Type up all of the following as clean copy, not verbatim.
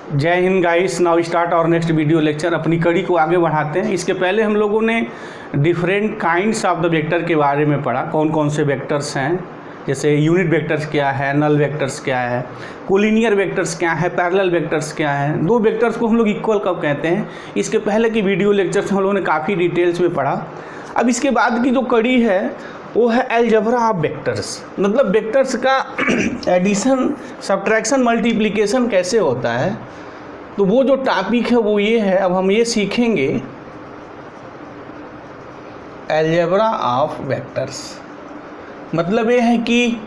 जय Hind guys. Now start और next video lecture. अपनी कड़ी को आगे बढ़ाते हैं। इसके पहले हम लोगों ने different kinds of the vector के बारे में पढ़ा, कौन कौन से वेक्टर्स हैं, जैसे यूनिट वेक्टर्स क्या है, नल वेक्टर्स क्या है, कोलिनियर वेक्टर्स क्या है, पैरेलल वेक्टर्स क्या है, दो वेक्टर्स को हम लोग इक्वल कब कहते हैं। इसके पहले की वीडियो लेक्चर्स हम लोगों ने काफ़ी डिटेल्स में पढ़ा। अब इसके बाद की जो कड़ी है वो है अलजेब्रा ऑफ वेक्टर्स, मतलब वेक्टर्स का एडिशन, सब्ट्रैक्शन, मल्टीप्लिकेशन कैसे होता है। तो वो जो टॉपिक है वो ये है। अब हम ये सीखेंगे अलजेब्रा ऑफ वेक्टर्स, मतलब ये है कि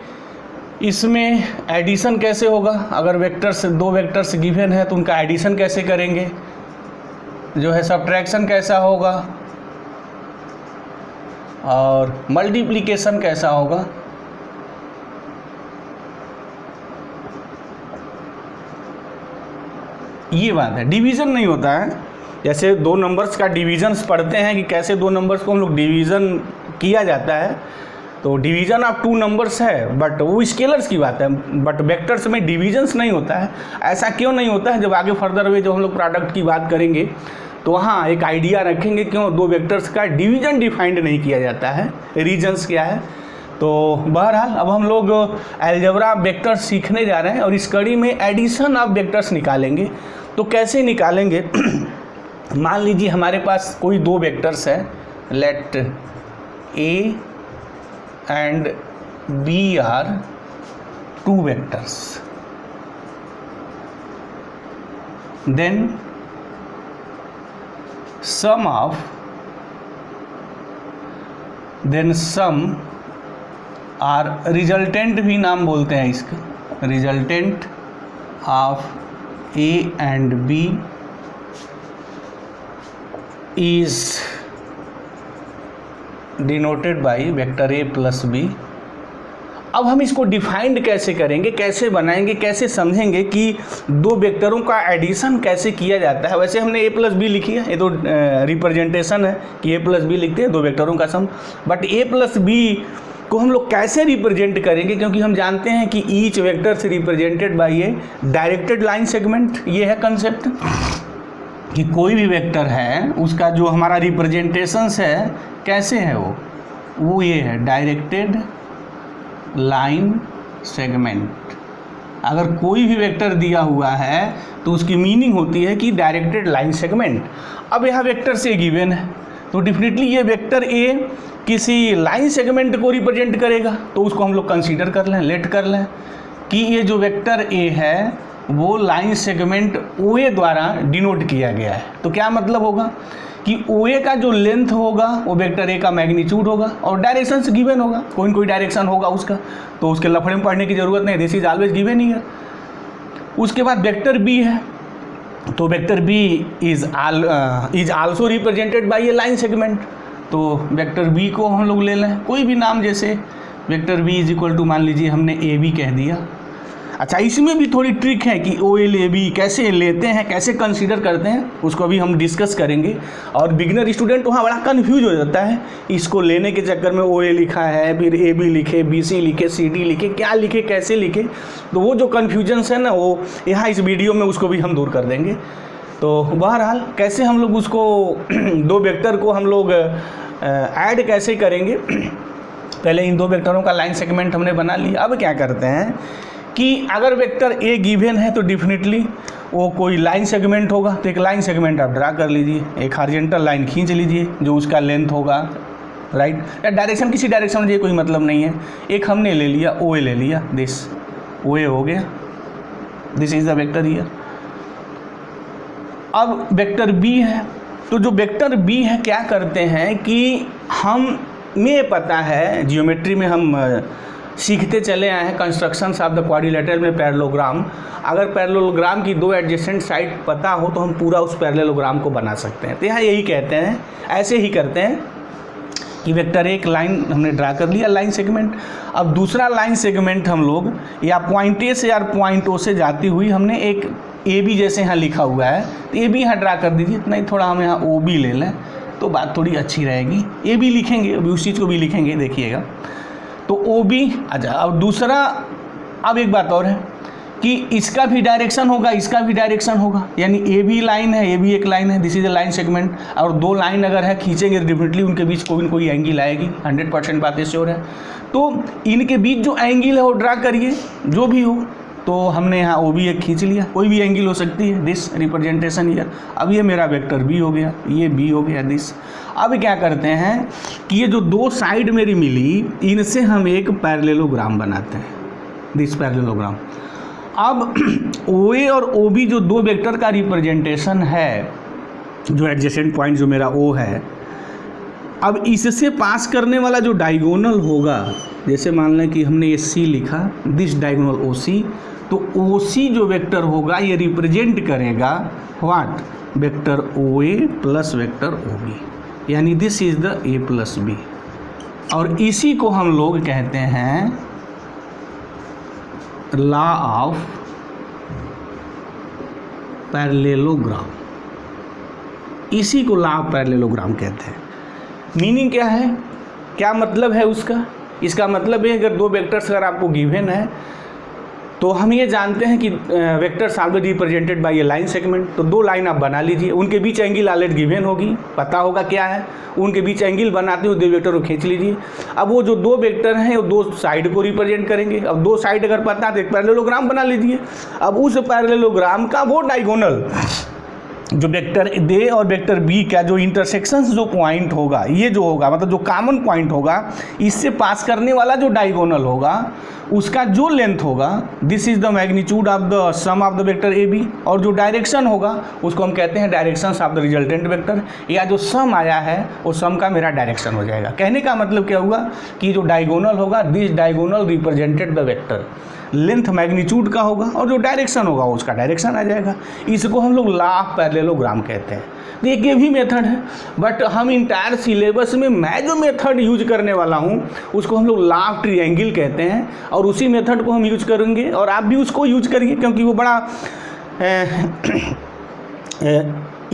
इसमें एडिशन कैसे होगा। अगर वेक्टर्स, दो वेक्टर्स गिवन है तो उनका एडिशन कैसे करेंगे, जो है सब्ट्रैक्शन कैसा होगा और मल्टीप्लिकेशन कैसा होगा। ये बात है, डिवीज़न नहीं होता है। जैसे दो नंबर्स का डिवीजन्स पढ़ते हैं कि कैसे दो नंबर्स को हम लोग डिवीज़न किया जाता है, तो डिवीज़न ऑफ टू नंबर्स है, बट वो स्केलर्स की बात है। बट वेक्टर्स में डिवीजन्स नहीं होता है। ऐसा क्यों नहीं होता है, जब आगे फर्दर वे जो हम लोग प्रोडक्ट की बात करेंगे तो वहाँ एक आइडिया रखेंगे क्यों दो वेक्टर्स का डिवीज़न डिफाइंड नहीं किया जाता है, रीजन्स क्या है। तो बहरहाल अब हम लोग अलजेब्रा ऑफ वेक्टर्स सीखने जा रहे हैं और इस कड़ी में एडिशन ऑफ वेक्टर्स निकालेंगे। तो कैसे निकालेंगे मान लीजिए हमारे पास कोई दो वेक्टर्स है, let A and B are two vectors, then sum or resultant भी नाम बोलते हैं इसका, resultant of A and B is denoted by vector A plus B. अब हम इसको डिफाइंड कैसे करेंगे, कैसे बनाएंगे, कैसे समझेंगे कि दो वेक्टरों का एडिशन कैसे किया जाता है। वैसे हमने ए प्लस बी लिखी है, ये तो रिप्रेजेंटेशन है कि ए प्लस बी लिखते हैं दो वेक्टरों का सम, बट ए प्लस बी को हम लोग कैसे रिप्रेजेंट करेंगे, क्योंकि हम जानते हैं कि ईच वेक्टर से represented by A directed line segment. ये है कंसेप्ट कि कोई भी वेक्टर है उसका जो हमारा रिप्रेजेंटेशंस है कैसे है, वो ये है डायरेक्टेड लाइन सेगमेंट। अगर कोई भी वेक्टर दिया हुआ है तो उसकी मीनिंग होती है कि डायरेक्टेड लाइन सेगमेंट। अब यहाँ वेक्टर से गिवन है तो डेफिनेटली ये वेक्टर ए किसी लाइन सेगमेंट को रिप्रेजेंट करेगा, तो उसको हम लोग कंसीडर कर लें, लेट कर लें कि ये जो वेक्टर ए है वो लाइन सेगमेंट ओ ए द्वारा डिनोट किया गया है। तो क्या मतलब होगा कि ओ ए का जो लेंथ होगा वो वेक्टर ए का मैग्नीट्यूड होगा और डायरेक्शन से गिवन होगा, कोई न कोई डायरेक्शन होगा उसका, तो उसके लफड़े में पढ़ने की जरूरत नहीं, दिस इज ऑलवेज गिवन ही है। उसके बाद वेक्टर बी है, तो vector B is also represented by a line segment. तो वेक्टर बी को हम लोग ले लें कोई भी नाम, जैसे vector B is equal to मान लीजिए हमने ए बी कह दिया। अच्छा, इसमें भी थोड़ी ट्रिक है कि ओ एल ए बी कैसे लेते हैं, कैसे कंसीडर करते हैं, उसको अभी हम डिस्कस करेंगे। और बिगिनर स्टूडेंट वहाँ बड़ा कन्फ्यूज हो जाता है, इसको लेने के चक्कर में ओ ए लिखा है, फिर ए बी लिखे, बी सी लिखे, सी डी लिखे, क्या लिखे, कैसे लिखे। तो वो जो कन्फ्यूजन्स है ना, वो यहाँ इस वीडियो में उसको भी हम दूर कर देंगे। तो बहरहाल कैसे हम लोग उसको दो वेक्टर को हम लोग ऐड कैसे करेंगे। पहले इन दो वेक्टरों का लाइन सेगमेंट हमने बना लिया। अब क्या करते हैं कि अगर वेक्टर ए गिवन है तो डेफिनेटली वो कोई लाइन सेगमेंट होगा, तो एक लाइन सेगमेंट आप ड्रा कर लीजिए, एक हॉरिजॉन्टल लाइन खींच लीजिए जो उसका लेंथ होगा, राइट। या डायरेक्शन, किसी डायरेक्शन में ये कोई मतलब नहीं है। एक हमने ले लिया ओ ए ले लिया, दिस ओ ए हो गया, this is the vector here. अब वेक्टर बी है, तो जो वेक्टर बी है क्या करते हैं कि हमें पता है, जियोमेट्री में हम सीखते चले आए हैं कंस्ट्रक्शंस ऑफ द क्वाड्रिलेटरल में पैरेललोग्राम। अगर पैरेललोग्राम की दो एडजेसेंट साइड पता हो तो हम पूरा उस पैरेललोग्राम को बना सकते हैं। तो यहाँ यही कहते हैं, ऐसे ही करते हैं कि वेक्टर एक लाइन हमने ड्रा कर लिया, लाइन सेगमेंट। अब दूसरा लाइन सेगमेंट हम लोग या पॉइंट ए से या पॉइंट ओ से जाती हुई हमने एक ए बी जैसे यहाँ लिखा हुआ है, तो ए बी यहाँ ड्रा कर दीजिए। नहीं, थोड़ा हम यहाँ ओ बी ले लें तो बात थोड़ी अच्छी रहेगी। ए बी लिखेंगे, अभी उस चीज़ को भी लिखेंगे, देखिएगा। तो ओ बी। अच्छा, अब दूसरा, अब एक बात और है कि इसका भी डायरेक्शन होगा, इसका भी डायरेक्शन होगा, यानी ए भी लाइन है, ए भी एक लाइन है, this is a line segment, और दो लाइन अगर है खींचेंगे डेफिनेटली उनके बीच कोई न कोई एंगल आएगी, 100% बातें श्योर है। तो इनके बीच जो एंगल है वो ड्रा करिए जो भी हो। तो हमने यहाँ ओ भी एक खींच लिया, कोई भी एंगल हो सकती है, दिस रिप्रेजेंटेशन ईयर। अब ये मेरा वेक्टर बी हो गया, ये बी हो गया दिस। अब क्या करते हैं कि ये जो दो साइड मेरी मिली इनसे हम एक पैरेललोग्राम बनाते हैं, दिस पैरेललोग्राम। अब ओ ए और ओ बी जो दो वेक्टर का रिप्रेजेंटेशन है, जो एडजेसेंट पॉइंट जो मेरा ओ है, अब इससे पास करने वाला जो डायगोनल होगा, जैसे मान लें कि हमने ये सी लिखा, दिस डायगोनल ओ सी, तो ओ सी जो वेक्टर होगा ये रिप्रेजेंट करेगा what, vector O A plus vector O B, यानी this is the A plus B. और इसी को हम लोग कहते हैं लॉ ऑफ पैरेललोग्राम, इसी को लॉ ऑफ पैरेललोग्राम कहते हैं। मीनिंग क्या है, क्या मतलब है उसका? इसका मतलब है अगर दो वेक्टर्स अगर आपको गिवन है तो हम ये जानते हैं कि vectors are represented by a line segment, तो दो लाइन आप बना लीजिए, उनके बीच एंगल ऑलरेडी गिवन होगी, पता होगा क्या है, उनके बीच एंगल बनाते हुए दो वेक्टर को खींच लीजिए। अब वो जो दो वेक्टर हैं वो दो साइड को रिप्रेजेंट करेंगे। अब दो साइड अगर पता है तो एक पैरेललोग्राम बना लीजिए। अब उस पैरेललोग्राम का वो डायगोनल जो वेक्टर ए और वेक्टर बी का जो इंटरसेक्शंस जो पॉइंट होगा, ये जो होगा मतलब जो कॉमन पॉइंट होगा, इससे पास करने वाला जो डायगोनल होगा उसका जो लेंथ होगा, this is the magnitude of the sum of the vector A B, और जो डायरेक्शन होगा उसको हम कहते हैं directions of the resultant vector, या जो सम आया है वो सम का मेरा डायरेक्शन हो जाएगा। कहने का मतलब क्या हुआ कि जो डायगोनल होगा, this diagonal represented the vector, length magnitude का होगा और जो डायरेक्शन होगा उसका डायरेक्शन आ जाएगा। इसको हम लोग लॉ ऑफ पैरेललोग्राम कहते हैं। तो एक ये भी मेथड है, बट हम इंटायर सिलेबस में मैं जो मेथड यूज करने वाला हूँ उसको हम लोग लॉ ऑफ ट्रायंगल कहते हैं, और उसी मेथड को हम यूज करेंगे और आप भी उसको यूज करिए, क्योंकि वो बड़ा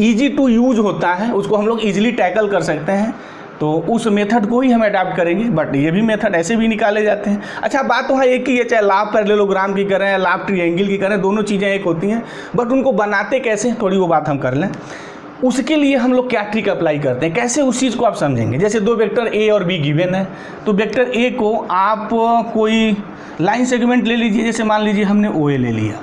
ईजी टू यूज होता है, उसको हम लोग ईजिली टैकल कर सकते हैं। तो उस मेथड को ही हम अडॉप्ट करेंगे, बट ये भी मेथड ऐसे भी निकाले जाते हैं। अच्छा, बात तो है एक ही है, चाहे लॉ ऑफ पैरेललोग्राम की करें या लॉ ऑफ ट्रायंगल की करें, दोनों चीज़ें एक होती हैं, बट उनको बनाते कैसे थोड़ी वो बात हम कर लें। उसके लिए हम लोग क्या ट्रिक अप्लाई करते हैं, कैसे उस चीज़ को आप समझेंगे। जैसे दो वेक्टर ए और बी गिवन है, तो वेक्टर ए को आप कोई लाइन सेगमेंट ले लीजिए, जैसे मान लीजिए हमने ओ ए ले लिया।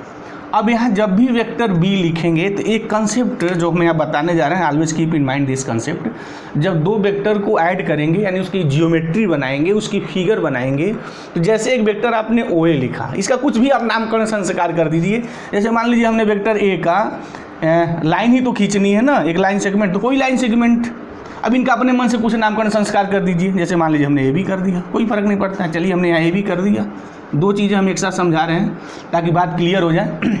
अब यहाँ जब भी वेक्टर बी लिखेंगे तो एक कंसेप्ट जो हम यहाँ बताने जा रहे हैं, always keep in mind this concept. जब दो वेक्टर को ऐड करेंगे यानी उसकी जियोमेट्री बनाएंगे, उसकी फिगर बनाएंगे, तो जैसे एक वेक्टर आपने ओ ए लिखा, इसका कुछ भी आप नामकरण संस्कार कर दीजिए। जैसे मान लीजिए हमने वेक्टर ए का लाइन ही तो खींचनी है ना, एक लाइन सेगमेंट, तो कोई लाइन सेगमेंट, अब इनका अपने मन से कुछ नामकरण संस्कार कर दीजिए। जैसे मान लीजिए हमने ए भी कर दिया, कोई फर्क नहीं पड़ता है, चलिए हमने यहाँ ए भी कर दिया। दो चीज़ें हम एक साथ समझा रहे हैं ताकि बात क्लियर हो जाए।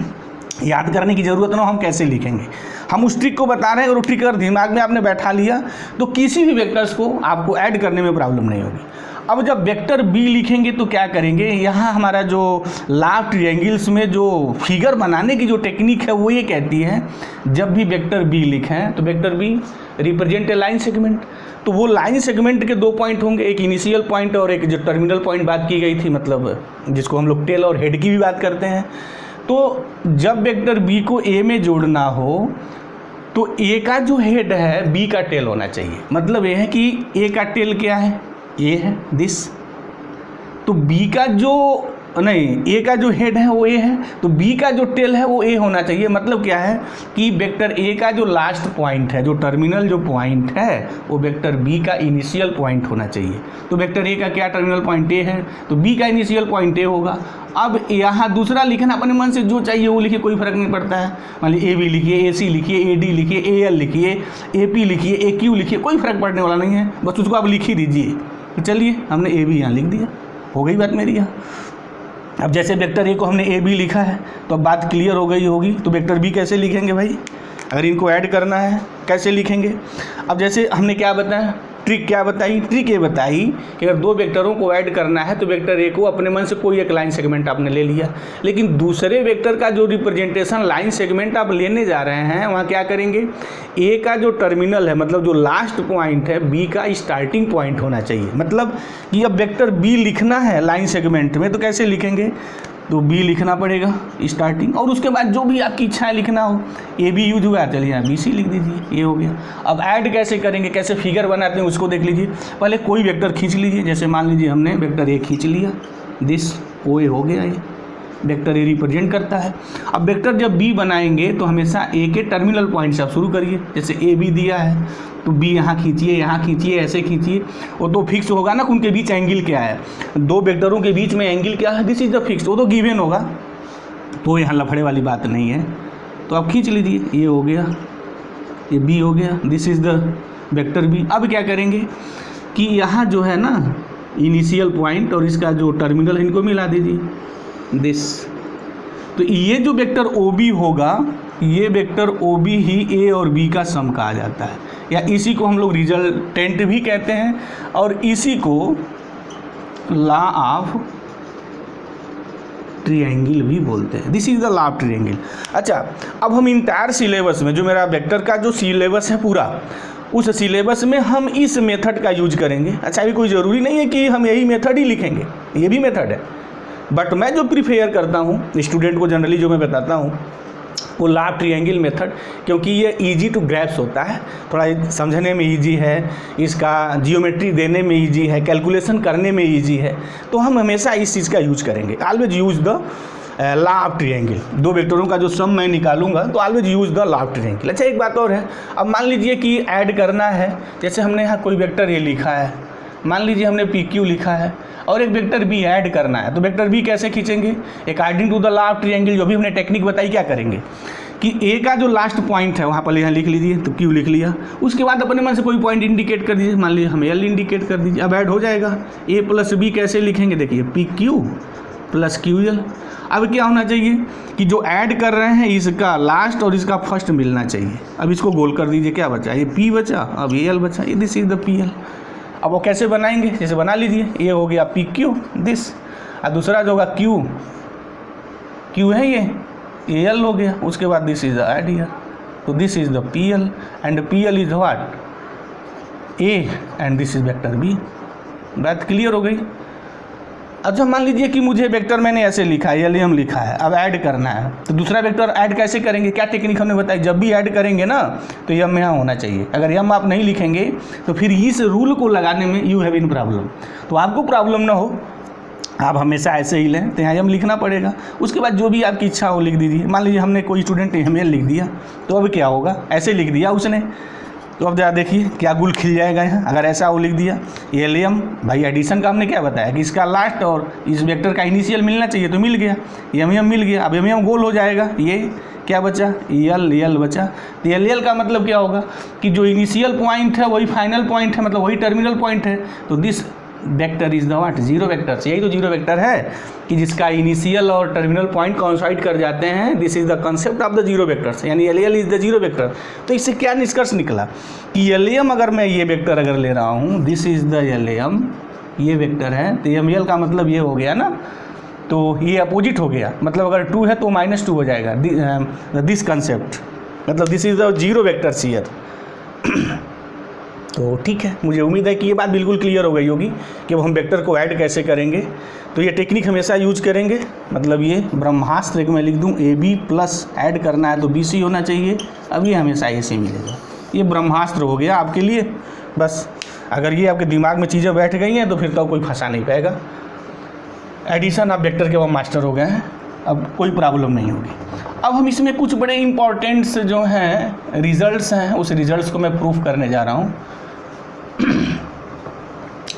याद करने की ज़रूरत ना, हम कैसे लिखेंगे, हम उस ट्रिक को बता रहे हैं, और ट्रिक अगर दिमाग में आपने बैठा लिया तो किसी भी वेक्टर्स को आपको ऐड करने में प्रॉब्लम नहीं होगी। अब जब वेक्टर बी लिखेंगे तो क्या करेंगे, यहाँ हमारा जो लॉ ऑफ ट्रायंगल्स में जो फिगर बनाने की जो टेक्निक है वो ये कहती है, जब भी वेक्टर बी लिखें तो vector B represent a line segment, तो वो लाइन सेगमेंट के दो पॉइंट होंगे, एक इनिशियल पॉइंट और एक जो टर्मिनल पॉइंट बात की गई थी, मतलब जिसको हम लोग टेल और हेड की भी बात करते हैं। तो जब वेक्टर बी को ए में जोड़ना हो तो ए का जो हेड है बी का टेल होना चाहिए। मतलब ये है कि ए का टेल क्या है, ए है दिस, तो बी का जो नहीं, ए का जो हेड है वो ए है, तो बी का जो टेल है वो ए होना चाहिए। मतलब क्या है कि वेक्टर ए का जो लास्ट पॉइंट है, जो टर्मिनल जो पॉइंट है, वो वेक्टर बी का इनिशियल पॉइंट होना चाहिए। तो वेक्टर ए का क्या टर्मिनल पॉइंट ए है, तो बी का इनिशियल पॉइंट ए होगा। अब यहाँ दूसरा लिखना अपने मन से जो चाहिए वो लिखिए, कोई फर्क नहीं पड़ता है। मान लीजिए ए बी लिखिए, ए सी लिखिए, ए डी लिखिए, ए एल लिखिए, ए पी लिखिए, ए क्यू लिखिए, कोई फर्क पड़ने वाला नहीं है, बस उसको आप लिख ही दीजिए। तो चलिए हमने ए बी यहाँ लिख दिया, हो गई बात मेरी यहाँ। अब जैसे वेक्टर ए को हमने ए बी लिखा है तो अब बात क्लियर हो गई होगी। तो वेक्टर बी कैसे लिखेंगे भाई, अगर इनको ऐड करना है कैसे लिखेंगे। अब जैसे हमने क्या बताया, ट्रिक क्या बताई, ट्रिक ये बताई कि अगर दो वेक्टरों को ऐड करना है तो वेक्टर ए को अपने मन से कोई एक लाइन सेगमेंट आपने ले लिया, लेकिन दूसरे वेक्टर का जो रिप्रेजेंटेशन लाइन सेगमेंट आप लेने जा रहे हैं वहाँ क्या करेंगे, ए का जो टर्मिनल है मतलब जो लास्ट पॉइंट है बी का स्टार्टिंग पॉइंट होना चाहिए। मतलब कि अब वेक्टर बी लिखना है लाइन सेगमेंट में तो कैसे लिखेंगे, तो बी लिखना पड़ेगा स्टार्टिंग, और उसके बाद जो भी आपकी इच्छा है लिखना हो। ए बी यूज हुआ, चलिए यहाँ बी सी लिख दीजिए, ये हो गया। अब ऐड कैसे करेंगे, कैसे फिगर बनाते हैं उसको देख लीजिए। पहले कोई वेक्टर खींच लीजिए, जैसे मान लीजिए हमने वेक्टर ए खींच लिया, दिस ओ ए हो गया, ये वेक्टर ए रिप्रेजेंट करता है। अब वेक्टर जब बी बनाएंगे तो हमेशा ए के टर्मिनल पॉइंट से आप शुरू करिए, जैसे ए बी दिया है तो बी यहाँ खींचिए, ऐसे खींचिए, वो तो फिक्स होगा ना उनके बीच एंगल क्या है, दो वेक्टरों के बीच में एंगल क्या है, दिस इज द फिक्स, वो तो गिवन होगा, तो यहाँ लफड़े वाली बात नहीं है। तो आप खींच लीजिए, ये हो गया, ये बी हो गया, this is the vector B. अब क्या करेंगे कि यहाँ जो है ना इनिशियल पॉइंट और इसका जो टर्मिनल है इनको मिला दीजिए, दिस। तो ये जो वेक्टर ओ बी होगा, ये वेक्टर ओ बी ही ए और बी का सम कहा जाता है, या इसी को हम लोग रिजल्टेंट भी कहते हैं, और इसी को लॉ ऑफ ट्रायंगल भी बोलते हैं। This is the law of triangle. अच्छा, अब हम इंटायर सिलेबस में जो मेरा वेक्टर का जो सिलेबस है पूरा, उस सिलेबस में हम इस मेथड का यूज करेंगे। अच्छा, ये कोई ज़रूरी नहीं है कि हम यही मेथड ही लिखेंगे, ये भी मेथड है, बट मैं जो प्रीफेयर करता हूँ स्टूडेंट को जनरली जो मैं बताता हूँ वो लॉ ऑफ ट्रायंगल मेथड, क्योंकि ये इजी टू ग्रैप्स होता है, थोड़ा समझने में इजी है, इसका जियोमेट्री देने में इजी है, कैलकुलेशन करने में इजी है, तो हम हमेशा इस चीज़ का यूज करेंगे। Always use the law of triangle. दो वेक्टरों का जो सम मैं निकालूंगा तो always use the law of triangle. अच्छा, एक बात और है, अब मान लीजिए कि ऐड करना है, जैसे हमने यहाँ कोई वेक्टर ए लिखा है, मान लीजिए हमने पी क्यू लिखा है और एक वेक्टर बी ऐड करना है, तो वेक्टर बी कैसे खींचेंगे, according to the law of triangle जो भी हमने टेक्निक बताई, क्या करेंगे कि ए का जो लास्ट पॉइंट है वहाँ पर यहाँ लिख लीजिए, तो क्यू लिख लिया, उसके बाद अपने मन से कोई पॉइंट इंडिकेट कर दीजिए, मान लीजिए हम एल इंडिकेट कर दीजिए, अब ऐड हो जाएगा। ए प्लस बी कैसे लिखेंगे, देखिए P Q plus Q L. अब क्या होना चाहिए कि जो ऐड कर रहे हैं इसका लास्ट और इसका फर्स्ट मिलना चाहिए। अब इसको गोल कर दीजिए, क्या बचा, ये पी बचा, अब ये एल बचा, ये this is the P L. अब वो कैसे बनाएंगे, जैसे बना लीजिए, ये हो गया पी क्यू दिस, और दूसरा जो होगा क्यू, क्यू है ये एल हो गया, उसके बाद this is the add here, तो this is the P L and P L is what, A and this is vector B. बात क्लियर हो गई। अच्छा, मान लीजिए कि मुझे वेक्टर मैंने ऐसे लिखा है, एल लिखा है, अब ऐड करना है, तो दूसरा वेक्टर ऐड कैसे करेंगे, क्या टेक्निक हमने बताई, जब भी ऐड करेंगे ना तो यम यहाँ होना चाहिए। अगर यम आप नहीं लिखेंगे तो फिर इस रूल को लगाने में यू हैव इन प्रॉब्लम। तो आपको प्रॉब्लम ना हो, आप हमेशा ऐसे ही लें, तो यहाँ यम लिखना पड़ेगा। उसके बाद जो भी आपकी इच्छा हो लिख दीजिए। मान लीजिए हमने कोई स्टूडेंट एम एल लिख दिया, तो अब क्या होगा, ऐसे लिख दिया उसने, तो अब जरा देखिए क्या गुल खिल जाएगा यहाँ। अगर ऐसा वो लिख दिया एल एम, भाई एडिशन का हमने क्या बताया कि इसका लास्ट और इस वेक्टर का इनिशियल मिलना चाहिए, तो मिल गया, एम एम मिल गया। अब एम एम गोल हो जाएगा, ये क्या बचा, एल बचा। तो एल का मतलब क्या होगा कि जो इनिशियल पॉइंट है वही फाइनल पॉइंट है, मतलब वही टर्मिनल पॉइंट है, तो this vector is the what, zero vector. यही तो जीरो वेक्टर है कि जिसका इनिशियल और टर्मिनल पॉइंट कोइंसाइड कर जाते हैं, this is the concept of the zero vectors, यानी L is the zero vector. तो इससे क्या निष्कर्ष निकला कि एल अगर मैं ये वेक्टर अगर ले रहा हूँ, दिस इज द एल ये वेक्टर है, तो एम एल का मतलब ये हो गया ना, तो ये अपोजिट हो गया, मतलब अगर 2 है तो -2 हो जाएगा, दिस कंसेप्ट, मतलब this is the zero vector here. तो ठीक है, मुझे उम्मीद है कि ये बात बिल्कुल क्लियर हो गई होगी कि अब हम वेक्टर को ऐड कैसे करेंगे। तो ये टेक्निक हमेशा यूज करेंगे, मतलब ये ब्रह्मास्त्र एक मैं लिख दूँ, ए बी प्लस ऐड करना है तो बी सी होना चाहिए, अब ये हमेशा ए सी मिलेगा। ये ब्रह्मास्त्र हो गया आपके लिए। बस अगर ये आपके दिमाग में चीज़ें बैठ गई हैं तो फिर तो कोई फंसा नहीं पाएगा। एडिशन आप वेक्टर के अब मास्टर हो गए हैं, अब कोई प्रॉब्लम नहीं होगी। अब हम इसमें कुछ बड़े इंपॉर्टेंट्स जो हैं रिजल्ट्स हैं, उस रिजल्ट्स को मैं प्रूफ करने जा रहा हूँ।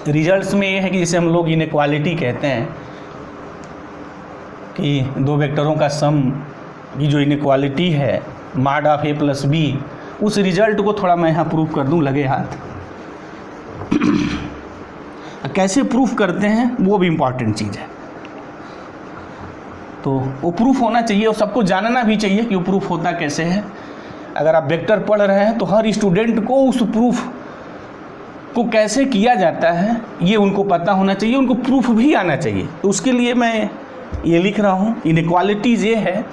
रिजल्ट्स में ये है कि जिसे हम लोग इनइक्वालिटी कहते हैं कि दो वेक्टरों का सम की जो इनइक्वालिटी है mod of A plus B, उस रिजल्ट को थोड़ा मैं यहाँ प्रूफ कर दूँ लगे हाथ। कैसे प्रूफ करते हैं वो भी इम्पॉर्टेंट चीज़ है, तो वो प्रूफ होना चाहिए और सबको जानना भी चाहिए कि वो प्रूफ होता कैसे है। अगर आप वेक्टर पढ़ रहे हैं तो हर स्टूडेंट को उस प्रूफ को कैसे किया जाता है ये उनको पता होना चाहिए, उनको प्रूफ भी आना चाहिए। तो उसके लिए मैं ये लिख रहा हूँ। इनइक्वालिटीज़ ये है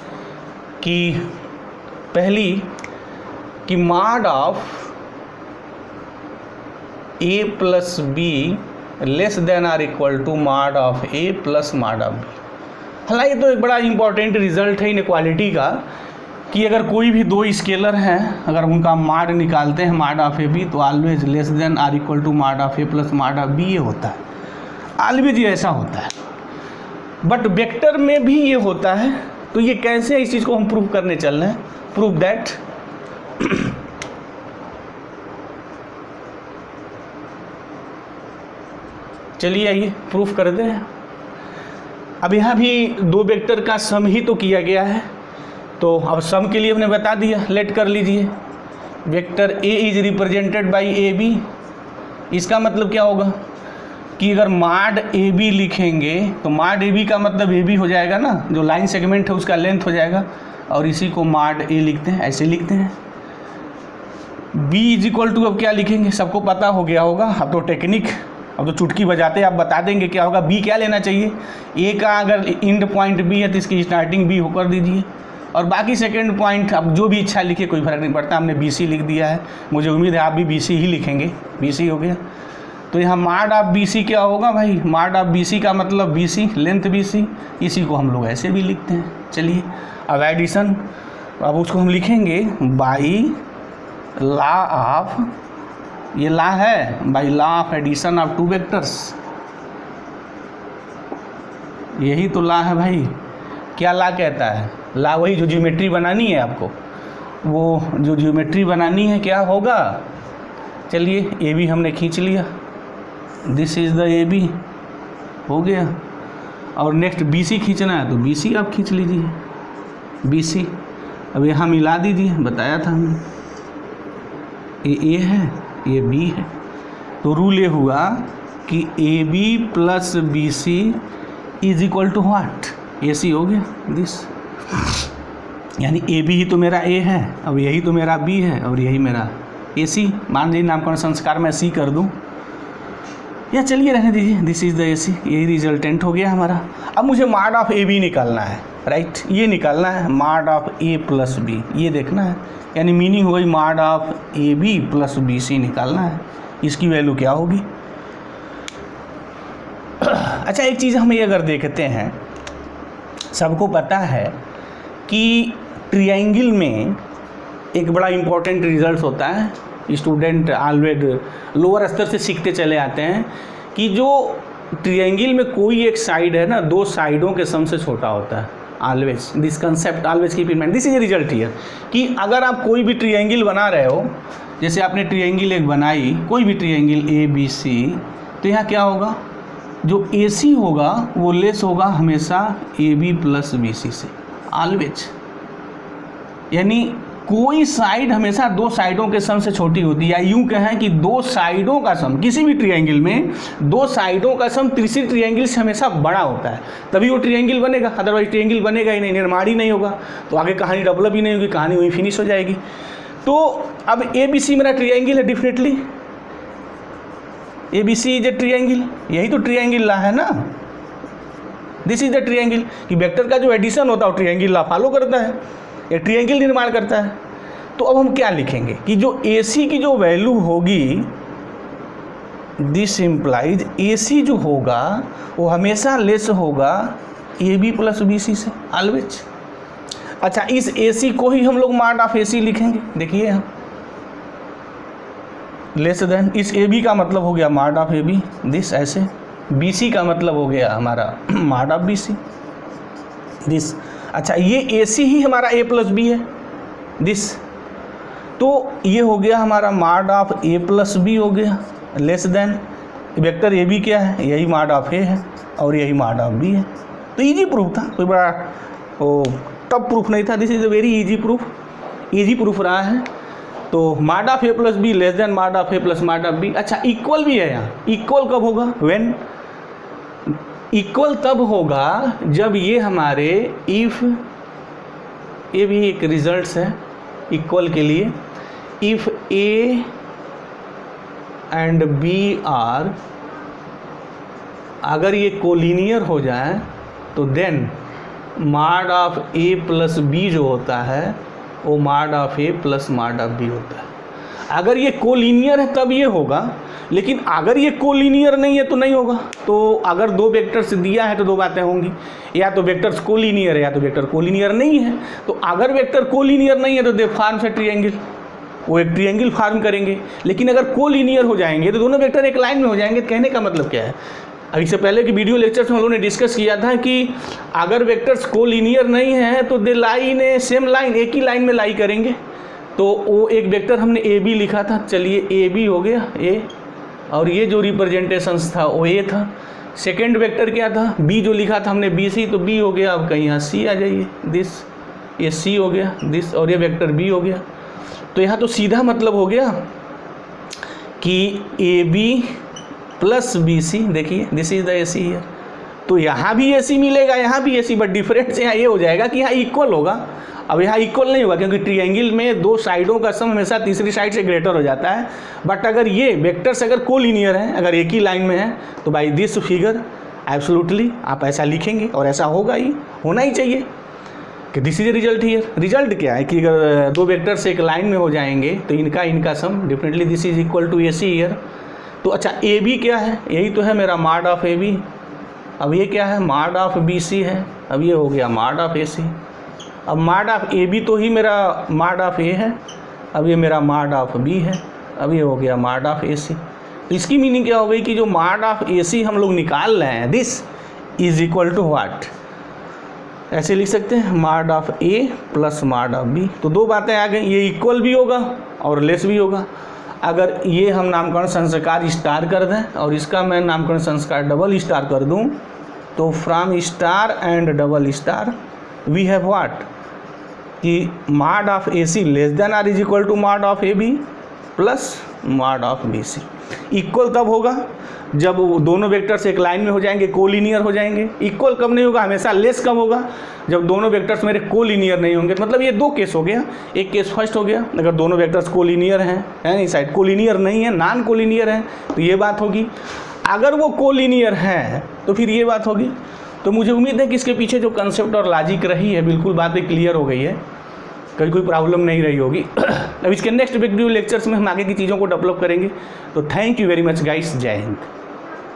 कि पहली कि mod of A plus B less than or equal to mod of A plus mod of B. हालांकि तो एक बड़ा इंपॉर्टेंट रिजल्ट है इनइक्वालिटी का कि अगर कोई भी दो स्केलर हैं, अगर उनका माड निकालते हैं माड ऑफ ए बी, तो always less than or equal to mod of A plus mod of B, ये होता है, ऑलवेज ये ऐसा होता है। बट वेक्टर में भी ये होता है। तो ये कैसे है, इस चीज़ को हम प्रूव करने चल रहे हैं। प्रूव दैट चलिए आइए प्रूफ कर दें। अब यहाँ भी दो वेक्टर का सम ही तो किया गया है, तो अब सम के लिए हमने बता दिया, लेट कर लीजिए। Vector A is represented by A B, इसका मतलब क्या होगा कि अगर माड ए बी लिखेंगे तो माड ए बी का मतलब ए बी हो जाएगा ना, जो लाइन सेगमेंट है उसका लेंथ हो जाएगा, और इसी को माड ए लिखते हैं, ऐसे लिखते हैं। बी इज इक्वल टू, अब क्या लिखेंगे, सबको पता हो गया होगा, अब तो टेक्निक, अब तो चुटकी बजाते आप बता देंगे क्या होगा। बी क्या लेना चाहिए, ए का अगर इंड पॉइंट बी है तो इसकी स्टार्टिंग बी होकर दीजिए, और बाकी सेकंड पॉइंट अब जो भी इच्छा लिखे, कोई फर्क नहीं पड़ता। हमने बी सी लिख दिया है, मुझे उम्मीद है आप भी बी सी ही लिखेंगे, बी सी हो गया। तो यहाँ माड ऑफ बी सी क्या होगा भाई, माड ऑफ बी सी का मतलब B C, length B C, इसी को हम लोग ऐसे भी लिखते हैं। चलिए अब एडिशन, अब उसको हम लिखेंगे बाई लॉ ऑफ, ये लॉ है by law of addition of two vectors, यही तो लॉ है भाई। क्या लॉ कहता है, लॉ वही जो ज्योमेट्री बनानी है आपको, वो जो ज्योमेट्री बनानी है क्या होगा। चलिए ए बी हमने खींच लिया, this is the A B हो गया, और नेक्स्ट बी सी खींचना है तो बी सी आप खींच लीजिए, बी सी अब यहाँ मिला दीजिए, बताया था हमने, ये ए है ये बी है, तो रूल ये हुआ कि A B plus B C is equal to what, A C हो गया दिस, यानी ए बी ही तो मेरा ए है, अब यही तो मेरा बी है, और यही मेरा ए सी। मान लीजिए नामकरण संस्कार में सी कर दूं, या चलिए रहने दीजिए, दिस इज़ द ए सी, यही रिजल्टेंट हो गया हमारा। अब मुझे माड ऑफ ए बी निकालना है, राइट, ये निकालना है माड ऑफ ए प्लस बी, ये देखना है, यानी मीनिंग हो गई mod of A B plus B C निकालना है, इसकी वैल्यू क्या होगी। अच्छा एक चीज़ हम ये अगर देखते हैं, सबको पता है कि ट्रायंगल में एक बड़ा इम्पोर्टेंट रिजल्ट होता है, स्टूडेंट ऑलवेज लोअर स्तर से सीखते चले आते हैं कि जो ट्रायंगल में कोई एक साइड है ना, दो साइडों के सम से छोटा होता है, always this concept always keep in mind, this is a result here, कि अगर आप कोई भी ट्रायंगल बना रहे हो, जैसे आपने ट्रायंगल एक बनाई, कोई भी ट्रायंगल ए बी सी, तो यहाँ क्या होगा, जो ए सी होगा वो लेस होगा हमेशा A B plus B C से, ऑलवेज, यानी कोई साइड हमेशा दो साइडों के सम से छोटी होती है, या यूं कहें कि दो साइडों का सम, किसी भी ट्रायंगल में दो साइडों का सम तीसरी ट्रायंगल से हमेशा बड़ा होता है, तभी वो ट्रायंगल बनेगा, अदरवाइज ट्रायंगल बनेगा ही नहीं, निर्माण ही नहीं होगा, तो आगे कहानी डेवलप ही नहीं होगी, कहानी वहीं फिनिश हो जाएगी। तो अब ए बी सी मेरा ट्रायंगल है, definitely A B C is a triangle, यही तो ट्रायंगल लॉ है ना, दिस इज द ट्रायंगल, कि वेक्टर का जो एडिशन होता है वो ट्रायंगल लॉ फॉलो करता है, एक ट्रायंगल निर्माण करता है। तो अब हम क्या लिखेंगे कि जो ए सी की जो वैल्यू होगी, दिस इम्प्लाइज ए सी जो होगा वो हमेशा लेस होगा A B plus B C से, ऑलवेज। अच्छा इस ए सी को ही हम लोग माड ऑफ ए सी लिखेंगे, देखिए हम लेस देन, इस ए बी का मतलब हो गया माड ऑफ ए बी, दिस ऐसे, बी सी का मतलब हो गया हमारा माड ऑफ बी सी, दिस। अच्छा ये ए सी ही हमारा ए प्लस बी है, दिस, तो ये हो गया हमारा माड ऑफ ए प्लस बी हो गया, less than vector A B क्या है, यही माड ऑफ ए है और यही माड ऑफ बी है। तो इजी प्रूफ था, कोई बड़ा वो टफ प्रूफ नहीं था, this is a very easy proof रहा है। तो माड of A plus B less then माड of A plus mod of B. अच्छा इक्वल भी है यहाँ, इक्वल कब होगा, व्हेन, इक्वल तब होगा जब ये हमारे इफ़, ये भी एक रिजल्ट्स है इक्वल के लिए, if A and B are, अगर ये कोलिनियर हो जाए तो देन माड ऑफ ए प्लस बी जो होता है वो माड of A plus mod of B होता है। अगर ये कोलिनियर है तब ये होगा, लेकिन अगर ये कोलिनियर नहीं है तो नहीं होगा। तो अगर दो वेक्टर्स दिया है तो दो बातें होंगी, या तो वेक्टर्स कोलिनियर है या तो वेक्टर कोलिनियर नहीं है। तो अगर वेक्टर कोलिनियर नहीं है तो दे फॉर्म से ट्रायंगल, वो एक ट्रायंगल फॉर्म करेंगे। लेकिन अगर कोलिनियर हो जाएंगे तो दोनों वेक्टर एक लाइन में हो जाएंगे। कहने का मतलब क्या है, अब इससे पहले की वीडियो लेक्चर्स में हम लोगों ने डिस्कस किया था कि अगर वेक्टर्स कोलिनियर नहीं है तो दे लाइन है सेम लाइन, एक ही लाइन में लाई करेंगे। तो वो एक वेक्टर हमने ए बी लिखा था, चलिए ए बी हो गया ए, और ये जो रिप्रेजेंटेशंस था वो ए था। सेकेंड वेक्टर क्या था, बी जो लिखा था हमने बी सी, तो बी हो गया। अब कहीं यहाँ सी आ जाइए, दिस, ये सी हो गया दिस, और ये वेक्टर बी हो गया। तो यहाँ तो सीधा मतलब हो गया कि A B plus B C, देखिए this is the A C है। तो यहाँ भी ए सी मिलेगा, यहाँ भी ए सी, बट डिफरेंस यहाँ ये हो जाएगा कि यहाँ इक्वल होगा। अब यहाँ इक्वल नहीं होगा क्योंकि ट्रायंगल में दो साइडों का सम हमेशा तीसरी साइड से ग्रेटर हो जाता है। बट अगर ये वेक्टर्स अगर कोलिनियर हैं, अगर एक ही लाइन में है, तो बाई दिस फिगर एब्सोल्युटली आप ऐसा लिखेंगे और ऐसा होगा ही, होना ही चाहिए कि this is result here. Result क्या है कि अगर दो वेक्टर्स एक लाइन में हो जाएंगे तो इनका sum definitely this is equal to A C here. तो अच्छा ए बी क्या है, यही तो है मेरा मॉड ऑफ ए बी। अब ये क्या है, मॉड ऑफ बी सी है। अब ये हो गया मॉड ऑफ ए सी। अब मॉड ऑफ ए बी तो ही मेरा मॉड ऑफ ए है, अब ये मेरा मॉड ऑफ बी है। अब ये हो गया मॉड ऑफ ए सी। तो इसकी मीनिंग क्या हो गई कि जो मॉड ऑफ ए सी हम लोग निकाल रहे हैं, this is equal to what, ऐसे लिख सकते हैं mod of A plus mod of B. तो दो बातें आ गई, ये इक्वल भी होगा और लेस भी होगा। अगर ये हम नामकरण संस्कार स्टार कर दें और इसका मैं नामकरण संस्कार डबल स्टार कर दूं, तो from star and double star we have what, कि mod of A C less than or is equal to mod of A B plus mod of B C. Equal तब होगा जब दोनों वेक्टर्स एक line में हो जाएंगे, कोलिनियर हो जाएंगे। इक्वल कब नहीं होगा, हमेशा लेस कब होगा, जब दोनों वेक्टर्स मेरे कोलिनियर नहीं होंगे। मतलब ये दो केस हो गया, एक केस फर्स्ट हो गया अगर दोनों वेक्टर्स कोलिनियर हैं, है नहीं, साइड कोलिनियर नहीं है, नॉन कोलिनियर है, तो ये बात होगी। अगर वो कोलिनियर हैं तो फिर ये बात होगी। तो मुझे उम्मीद है कि इसके पीछे जो कंसेप्ट और लॉजिक रही है बिल्कुल बातें क्लियर हो गई है, कहीं कोई प्रॉब्लम नहीं रही होगी। अब इसके नेक्स्ट वीडियो लेक्चर्स में हम आगे की चीज़ों को डेवलप करेंगे। तो thank you very much guys, जय हिंद।